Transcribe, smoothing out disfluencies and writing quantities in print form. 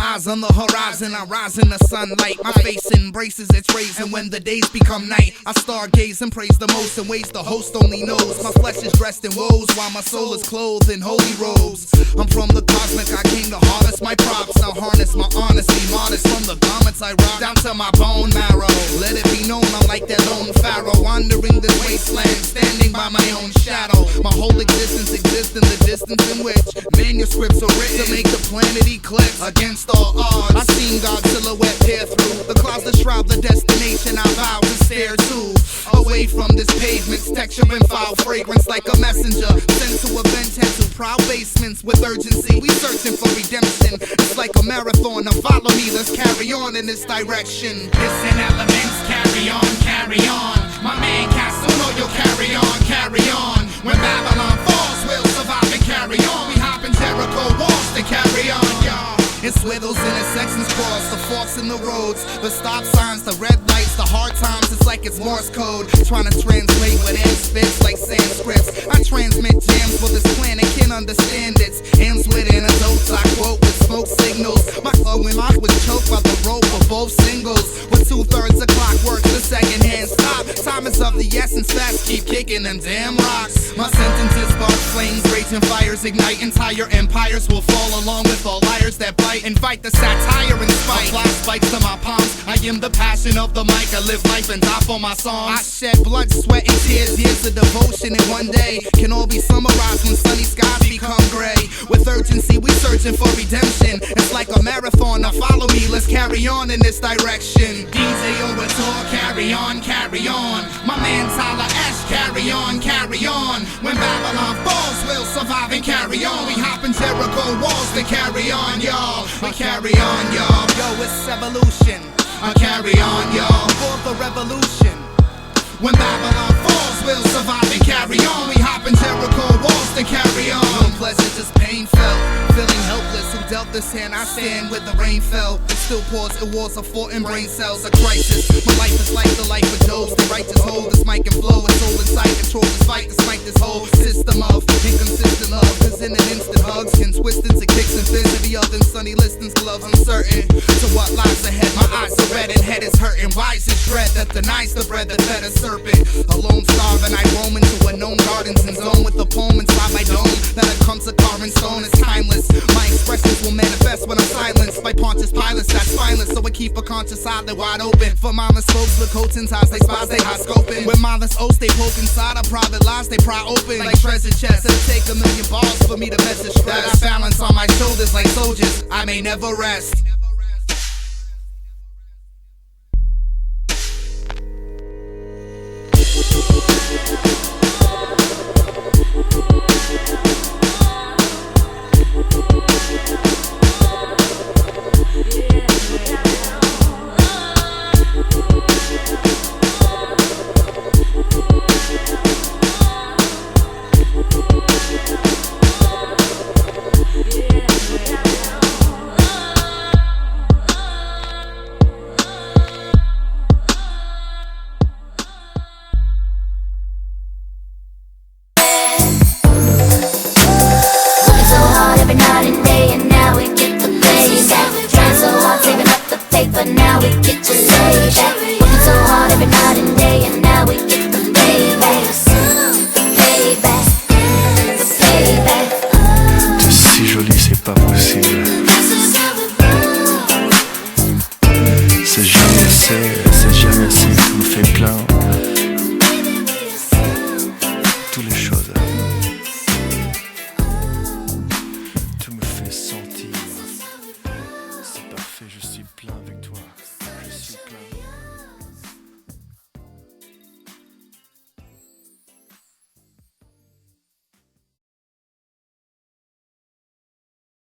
Eyes on the horizon, I rise in the sunlight. My face embraces its rays, and when the days become night, I stargaze and praise the most in ways the host only knows. My flesh is dressed in woes, while my soul is clothed in holy robes. I'm from the cosmic, I came to harvest my props. Now harness my honesty, modest from the garments I rock down to my bone marrow. Let it be known I'm like that lone pharaoh, wandering this wasteland, standing by my own shadow. My whole existence exists in the distance in which manuscripts are written to make the planet eclipse against all odds. I seen God's silhouette peer through the clouds that shroud the destination I vow to stare to. Away from this pavement's texture and foul fragrance, like a messenger sent to avenge heads to proud basements with urgency. We searching for redemption. It's like a marathon. Now follow me, let's carry on in this direction. Listen, elements, carry on, carry on. My man Casuno, you'll carry on, carry on. When Babylon falls, we'll survive and carry on. We hop in Jericho walls to carry on, y'all. It's where those intersections cross, the forks in the roads, the stop signs, the red lights, the hard times. It's like it's Morse code, trying to translate what air spits like Sanskrit. I transmit jams for this planet, can't understand it. Ends with anecdotes, I quote with smoke signals. My glowing mouth was choked by the rope of both singles. With 2/3 of clockwork, the second hand stop. Time is of the essence, fast keep kicking them damn rocks. My sentences spark flames, raging fires ignite. Entire empires will fall along with all liars that bite. Invite the satire and spite. Apply spikes to my palms. I am the passion of the mic. I live life and die for my songs. I shed blood, sweat, and tears. Years of devotion in one day can all be summarized when sunny skies become gray. With urgency, we searching for redemption. It's like a marathon. Now follow me, let's carry on in this direction. DJ Orator, carry on, carry on. My man Tyler Ash, carry on, carry on. When Babylon falls, we'll survive and carry on. We hop in Jericho walls to carry on, y'all. We carry on, y'all. Yo, it's evolution. I carry on, y'all. For the revolution. When Babylon falls, we'll survive and carry on. We hop in Jericho walls to carry on. No pleasure, just pain felt. Feeling helpless, who dealt this hand? I stand where the rain fell. It still pours, it wars a fort in brain cells. A crisis. My life is like the life of Job's. The righteous hold this mic and flow. It's all inside, control this fight, despite this whole system of inconsistent love. Cause in an instant, hugs can twist into kicks and fists. Heavy oven, sunny listens, gloves uncertain. To what lies ahead, my eyes are red and head is hurting. Wise is dread that denies the bread that fed a serpent. Alone starving, I roam into unknown gardens and zone with a poem inside my dome. That I come to carving stone is timeless. My expressions will manifest when I'm silenced by Pontius Pilates, that's spineless. So I keep a conscious eye that wide open. For mindless folks with coats and ties, they spies, they high scoping. With mindless oaths, they poke inside of private lives, they pry open like treasure chests. It'll take 1,000,000 balls for me to message stress. That I balance on my shoulders like soldiers, I may never rest. But now we get to lay back. Working so hard every night and day, and now we get the payback. Payback, payback. T'es si jolie, c'est pas possible. C'est jamais, c'est